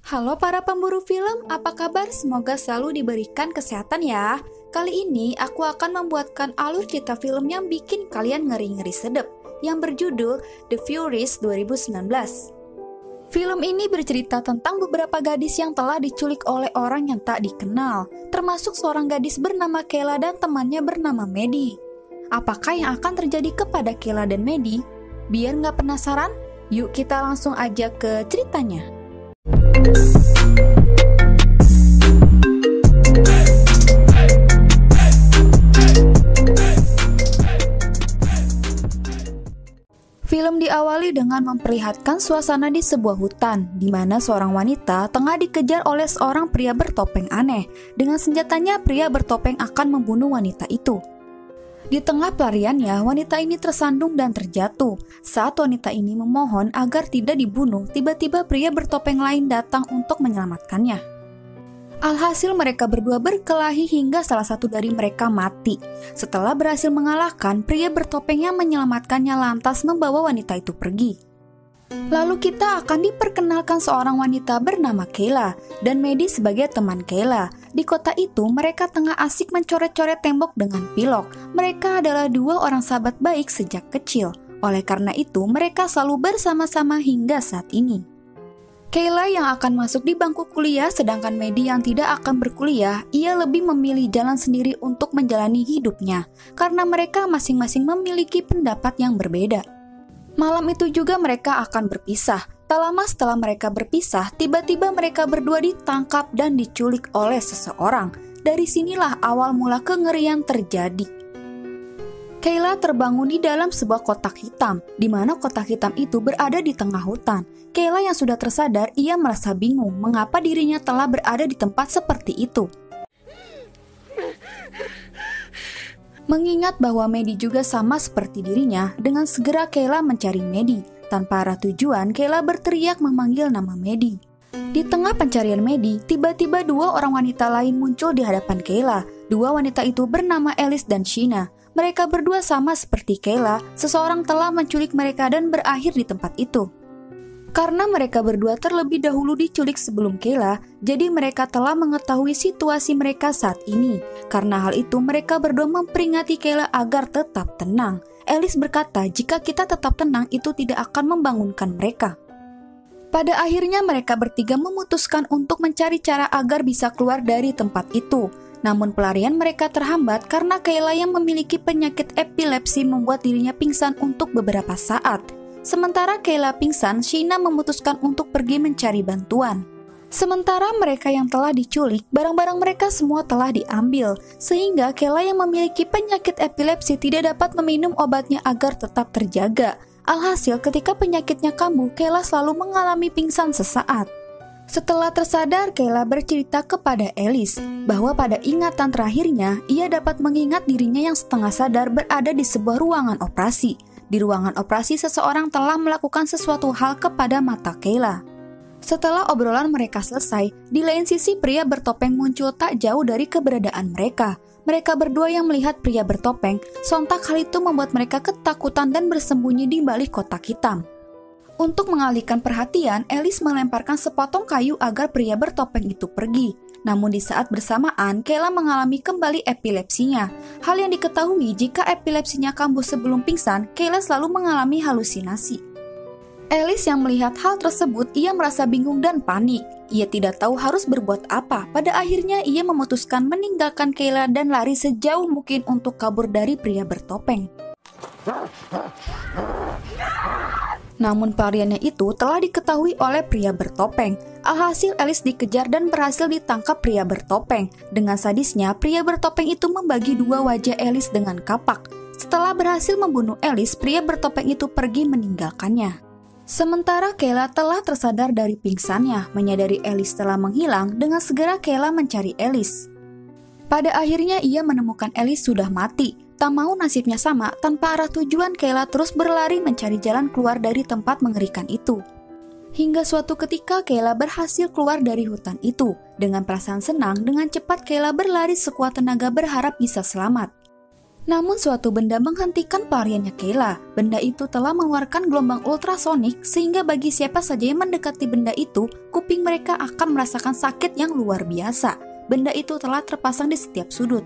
Halo para pemburu film, apa kabar? Semoga selalu diberikan kesehatan ya. Kali ini aku akan membuatkan alur cerita film yang bikin kalian ngeri-ngeri sedep, yang berjudul The Furies 2019. Film ini bercerita tentang beberapa gadis yang telah diculik oleh orang yang tak dikenal, termasuk seorang gadis bernama Kayla dan temannya bernama Maddie. Apakah yang akan terjadi kepada Kayla dan Maddie? Biar nggak penasaran, yuk kita langsung aja ke ceritanya. Film diawali dengan memperlihatkan suasana di sebuah hutan, di mana seorang wanita tengah dikejar oleh seorang pria bertopeng aneh. Dengan senjatanya, pria bertopeng akan membunuh wanita itu. Di tengah pelariannya, wanita ini tersandung dan terjatuh. Saat wanita ini memohon agar tidak dibunuh, tiba-tiba pria bertopeng lain datang untuk menyelamatkannya. Alhasil mereka berdua berkelahi hingga salah satu dari mereka mati. Setelah berhasil mengalahkan, pria bertopeng yang menyelamatkannya lantas membawa wanita itu pergi. Lalu kita akan diperkenalkan seorang wanita bernama Kayla dan Maddie sebagai teman Kayla. Di kota itu, mereka tengah asik mencoret-coret tembok dengan pilok. Mereka adalah dua orang sahabat baik sejak kecil. Oleh karena itu, mereka selalu bersama-sama hingga saat ini. Kayla yang akan masuk di bangku kuliah, sedangkan Maddie yang tidak akan berkuliah, ia lebih memilih jalan sendiri untuk menjalani hidupnya, karena mereka masing-masing memiliki pendapat yang berbeda. Malam itu juga mereka akan berpisah. Tak lama setelah mereka berpisah, tiba-tiba mereka berdua ditangkap dan diculik oleh seseorang. Dari sinilah awal mula kengerian terjadi. Kayla terbangun di dalam sebuah kotak hitam, di mana kotak hitam itu berada di tengah hutan. Kayla yang sudah tersadar, ia merasa bingung mengapa dirinya telah berada di tempat seperti itu. Mengingat bahwa Maddie juga sama seperti dirinya, dengan segera Kayla mencari Maddie. Tanpa arah tujuan, Kayla berteriak memanggil nama Maddie. Di tengah pencarian Maddie, tiba-tiba dua orang wanita lain muncul di hadapan Kayla. Dua wanita itu bernama Alice dan Sheena. Mereka berdua sama seperti Kayla, seseorang telah menculik mereka dan berakhir di tempat itu. Karena mereka berdua terlebih dahulu diculik sebelum Kayla, jadi mereka telah mengetahui situasi mereka saat ini. Karena hal itu, mereka berdua memperingati Kayla agar tetap tenang. Alice berkata, jika kita tetap tenang, itu tidak akan membangunkan mereka. Pada akhirnya, mereka bertiga memutuskan untuk mencari cara agar bisa keluar dari tempat itu. Namun pelarian mereka terhambat karena Kayla yang memiliki penyakit epilepsi membuat dirinya pingsan untuk beberapa saat. Sementara Kayla pingsan, Sheena memutuskan untuk pergi mencari bantuan. Sementara mereka yang telah diculik, barang-barang mereka semua telah diambil, sehingga Kayla yang memiliki penyakit epilepsi tidak dapat meminum obatnya agar tetap terjaga. Alhasil ketika penyakitnya kambuh, Kayla selalu mengalami pingsan sesaat. Setelah tersadar, Kayla bercerita kepada Alice bahwa pada ingatan terakhirnya, ia dapat mengingat dirinya yang setengah sadar berada di sebuah ruangan operasi. Di ruangan operasi, seseorang telah melakukan sesuatu hal kepada mata Kayla. Setelah obrolan mereka selesai, di lain sisi pria bertopeng muncul tak jauh dari keberadaan mereka. Mereka berdua yang melihat pria bertopeng, sontak hal itu membuat mereka ketakutan dan bersembunyi di balik kotak hitam. Untuk mengalihkan perhatian, Alice melemparkan sepotong kayu agar pria bertopeng itu pergi. Namun di saat bersamaan, Kayla mengalami kembali epilepsinya. Hal yang diketahui jika epilepsinya kambuh sebelum pingsan, Kayla selalu mengalami halusinasi. Alice yang melihat hal tersebut, ia merasa bingung dan panik. Ia tidak tahu harus berbuat apa. Pada akhirnya, ia memutuskan meninggalkan Kayla dan lari sejauh mungkin untuk kabur dari pria bertopeng. Namun pelariannya itu telah diketahui oleh pria bertopeng. Alhasil Alice dikejar dan berhasil ditangkap pria bertopeng. Dengan sadisnya, pria bertopeng itu membagi dua wajah Alice dengan kapak. Setelah berhasil membunuh Alice, pria bertopeng itu pergi meninggalkannya. Sementara Kayla telah tersadar dari pingsannya, menyadari Alice telah menghilang, dengan segera Kayla mencari Alice. Pada akhirnya ia menemukan Alice sudah mati. Tak mau nasibnya sama, tanpa arah tujuan Kayla terus berlari mencari jalan keluar dari tempat mengerikan itu. Hingga suatu ketika Kayla berhasil keluar dari hutan itu. Dengan perasaan senang, dengan cepat Kayla berlari sekuat tenaga berharap bisa selamat. Namun suatu benda menghentikan pelariannya Kayla. Benda itu telah mengeluarkan gelombang ultrasonik sehingga bagi siapa saja yang mendekati benda itu, kuping mereka akan merasakan sakit yang luar biasa. Benda itu telah terpasang di setiap sudut.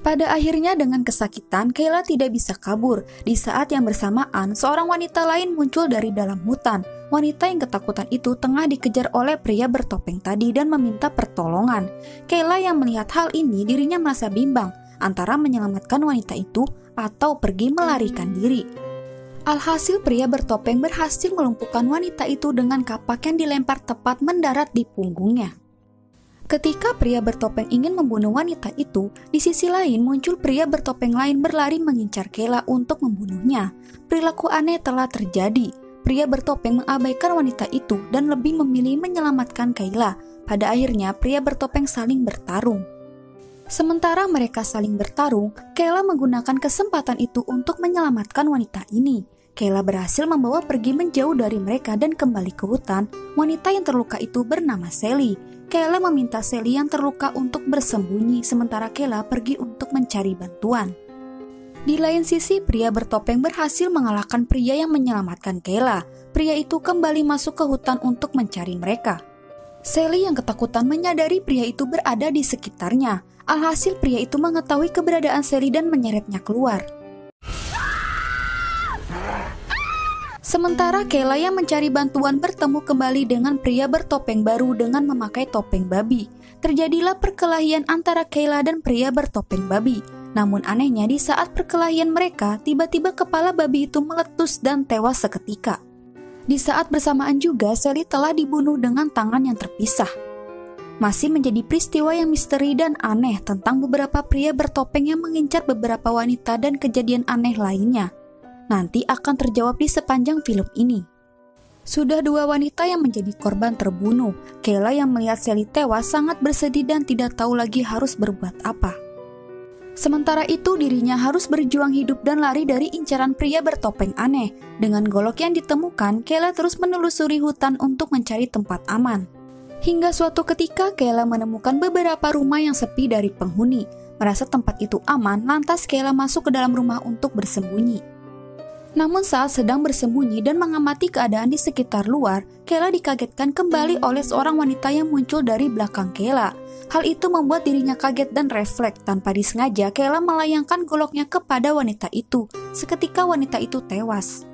Pada akhirnya dengan kesakitan, Kayla tidak bisa kabur. Di saat yang bersamaan, seorang wanita lain muncul dari dalam hutan. Wanita yang ketakutan itu tengah dikejar oleh pria bertopeng tadi dan meminta pertolongan. Kayla yang melihat hal ini, dirinya merasa bimbang antara menyelamatkan wanita itu atau pergi melarikan diri. Alhasil pria bertopeng berhasil melumpuhkan wanita itu dengan kapak yang dilempar tepat mendarat di punggungnya. Ketika pria bertopeng ingin membunuh wanita itu, di sisi lain muncul pria bertopeng lain berlari mengincar Kayla untuk membunuhnya. Perilaku aneh telah terjadi. Pria bertopeng mengabaikan wanita itu dan lebih memilih menyelamatkan Kayla. Pada akhirnya pria bertopeng saling bertarung. Sementara mereka saling bertarung, Kayla menggunakan kesempatan itu untuk menyelamatkan wanita ini. Kayla berhasil membawa pergi menjauh dari mereka dan kembali ke hutan. Wanita yang terluka itu bernama Sally. Kayla meminta Sally yang terluka untuk bersembunyi, sementara Kayla pergi untuk mencari bantuan. Di lain sisi, pria bertopeng berhasil mengalahkan pria yang menyelamatkan Kayla. Pria itu kembali masuk ke hutan untuk mencari mereka. Sally yang ketakutan menyadari pria itu berada di sekitarnya. Alhasil pria itu mengetahui keberadaan Sally dan menyeretnya keluar. Sementara Kayla yang mencari bantuan bertemu kembali dengan pria bertopeng baru dengan memakai topeng babi. Terjadilah perkelahian antara Kayla dan pria bertopeng babi. Namun anehnya di saat perkelahian mereka, tiba-tiba kepala babi itu meletus dan tewas seketika. Di saat bersamaan juga Sally telah dibunuh dengan tangan yang terpisah. Masih menjadi peristiwa yang misteri dan aneh tentang beberapa pria bertopeng yang mengincar beberapa wanita dan kejadian aneh lainnya. Nanti akan terjawab di sepanjang film ini. Sudah 2 wanita yang menjadi korban terbunuh. Kayla yang melihat Sally tewas sangat bersedih dan tidak tahu lagi harus berbuat apa. Sementara itu dirinya harus berjuang hidup dan lari dari incaran pria bertopeng aneh. Dengan golok yang ditemukan, Kayla terus menelusuri hutan untuk mencari tempat aman. Hingga suatu ketika Kayla menemukan beberapa rumah yang sepi dari penghuni. Merasa tempat itu aman, lantas Kayla masuk ke dalam rumah untuk bersembunyi. Namun saat sedang bersembunyi dan mengamati keadaan di sekitar luar, Kayla dikagetkan kembali oleh seorang wanita yang muncul dari belakang Kayla. Hal itu membuat dirinya kaget dan refleks. Tanpa disengaja, Kayla melayangkan goloknya kepada wanita itu. Seketika wanita itu tewas.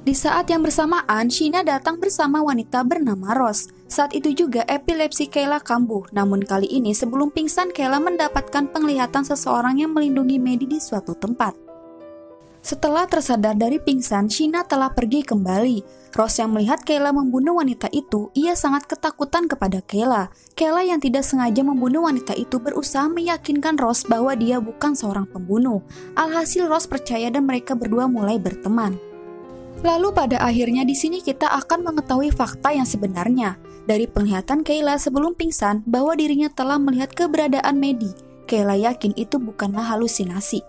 Di saat yang bersamaan, Sheena datang bersama wanita bernama Rose. Saat itu juga epilepsi Kayla kambuh. Namun kali ini sebelum pingsan, Kayla mendapatkan penglihatan seseorang yang melindungi Maddie di suatu tempat. Setelah tersadar dari pingsan, Sheena telah pergi kembali. Rose yang melihat Kayla membunuh wanita itu, ia sangat ketakutan kepada Kayla. Kayla yang tidak sengaja membunuh wanita itu berusaha meyakinkan Rose bahwa dia bukan seorang pembunuh. Alhasil Rose percaya dan mereka berdua mulai berteman. Lalu pada akhirnya di sini kita akan mengetahui fakta yang sebenarnya. Dari penglihatan Kayla sebelum pingsan bahwa dirinya telah melihat keberadaan Maddie. Kayla yakin itu bukanlah halusinasi.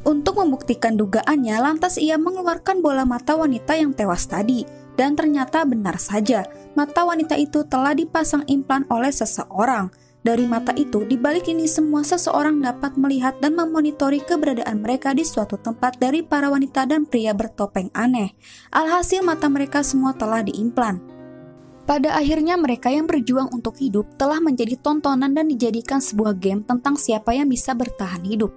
Untuk membuktikan dugaannya, lantas ia mengeluarkan bola mata wanita yang tewas tadi. Dan ternyata benar saja, mata wanita itu telah dipasang implan oleh seseorang. Dari mata itu, di balik ini semua seseorang dapat melihat dan memonitori keberadaan mereka di suatu tempat dari para wanita dan pria bertopeng aneh. Alhasil mata mereka semua telah diimplan. Pada akhirnya mereka yang berjuang untuk hidup telah menjadi tontonan dan dijadikan sebuah game tentang siapa yang bisa bertahan hidup.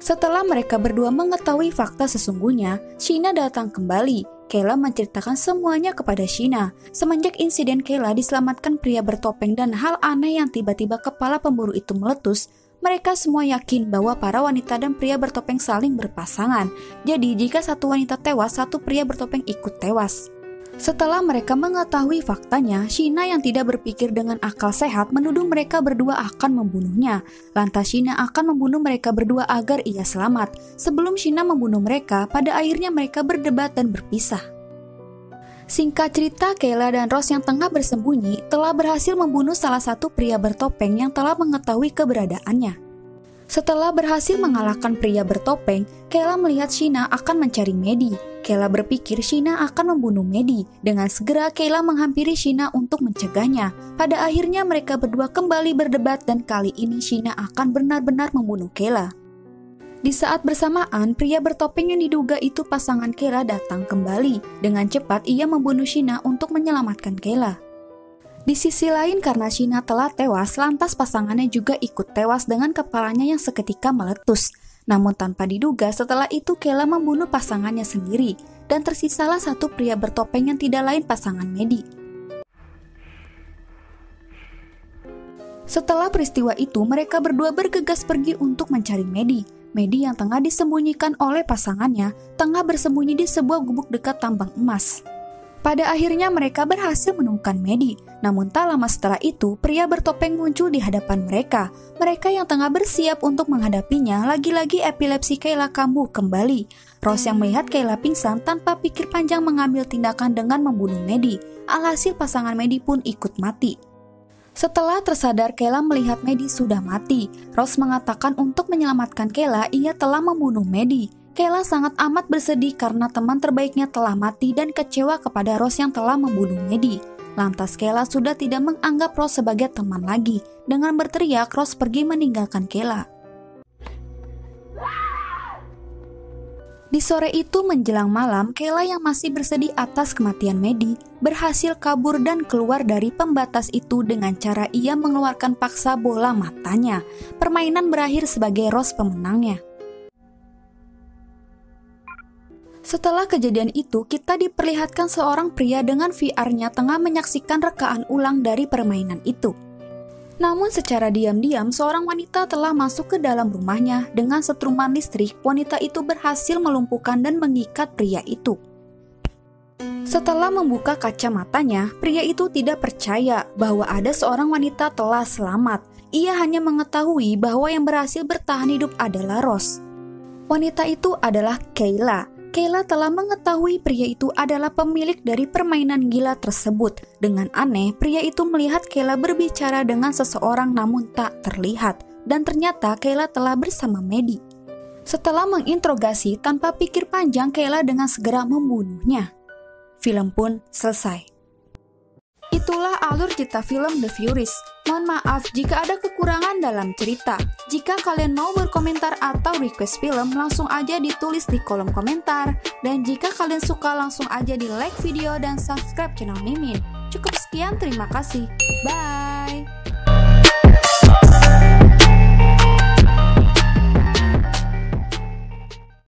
Setelah mereka berdua mengetahui fakta sesungguhnya, Sheena datang kembali. Kayla menceritakan semuanya kepada Sheena. Semenjak insiden Kayla diselamatkan pria bertopeng dan hal aneh yang tiba-tiba kepala pemburu itu meletus, mereka semua yakin bahwa para wanita dan pria bertopeng saling berpasangan. Jadi jika satu wanita tewas, satu pria bertopeng ikut tewas. Setelah mereka mengetahui faktanya, Sheena yang tidak berpikir dengan akal sehat menuduh mereka berdua akan membunuhnya. Lantas Sheena akan membunuh mereka berdua agar ia selamat. Sebelum Sheena membunuh mereka, pada akhirnya mereka berdebat dan berpisah. Singkat cerita, Kayla dan Rose yang tengah bersembunyi telah berhasil membunuh salah satu pria bertopeng yang telah mengetahui keberadaannya. Setelah berhasil mengalahkan pria bertopeng, Kayla melihat Sheena akan mencari Maddie. Kayla berpikir Sheena akan membunuh Maddie. Dengan segera Kayla menghampiri Sheena untuk mencegahnya. Pada akhirnya mereka berdua kembali berdebat dan kali ini Sheena akan benar-benar membunuh Kayla. Di saat bersamaan, pria bertopeng yang diduga itu pasangan Kayla datang kembali. Dengan cepat ia membunuh Sheena untuk menyelamatkan Kayla. Di sisi lain, karena Sheena telah tewas, lantas pasangannya juga ikut tewas dengan kepalanya yang seketika meletus. Namun tanpa diduga, setelah itu Kayla membunuh pasangannya sendiri, dan tersisalah satu pria bertopeng yang tidak lain pasangan Maddie. Setelah peristiwa itu, mereka berdua bergegas pergi untuk mencari Maddie. Maddie yang tengah disembunyikan oleh pasangannya, tengah bersembunyi di sebuah gubuk dekat tambang emas. Pada akhirnya mereka berhasil menemukan Maddie, namun tak lama setelah itu, pria bertopeng muncul di hadapan mereka. Mereka yang tengah bersiap untuk menghadapinya, lagi-lagi epilepsi Kayla kambuh kembali. Ross yang melihat Kayla pingsan tanpa pikir panjang mengambil tindakan dengan membunuh Maddie. Alhasil pasangan Maddie pun ikut mati. Setelah tersadar Kayla melihat Maddie sudah mati, Ross mengatakan untuk menyelamatkan Kayla, ia telah membunuh Maddie. Kayla sangat amat bersedih karena teman terbaiknya telah mati dan kecewa kepada Ross yang telah membunuh Maddie. Lantas Kayla sudah tidak menganggap Ross sebagai teman lagi. Dengan berteriak, Ross pergi meninggalkan Kayla. Di sore itu menjelang malam, Kayla yang masih bersedih atas kematian Maddie berhasil kabur dan keluar dari pembatas itu dengan cara ia mengeluarkan paksa bola matanya. Permainan berakhir sebagai Ross pemenangnya. Setelah kejadian itu, kita diperlihatkan seorang pria dengan VR-nya tengah menyaksikan rekaan ulang dari permainan itu. Namun secara diam-diam, seorang wanita telah masuk ke dalam rumahnya. Dengan setruman listrik, wanita itu berhasil melumpuhkan dan mengikat pria itu. Setelah membuka kaca matanya, pria itu tidak percaya bahwa ada seorang wanita telah selamat. Ia hanya mengetahui bahwa yang berhasil bertahan hidup adalah Ross. Wanita itu adalah Kayla. Kayla telah mengetahui pria itu adalah pemilik dari permainan gila tersebut. Dengan aneh, pria itu melihat Kayla berbicara dengan seseorang namun tak terlihat. Dan ternyata Kayla telah bersama Maddie. Setelah menginterogasi, tanpa pikir panjang Kayla dengan segera membunuhnya. Film pun selesai. Itulah alur cerita film The Furies. Mohon maaf jika ada kekurangan dalam cerita. Jika kalian mau berkomentar atau request film, langsung aja ditulis di kolom komentar. Dan jika kalian suka, langsung aja di like video dan subscribe channel Mimin. Cukup sekian, terima kasih. Bye!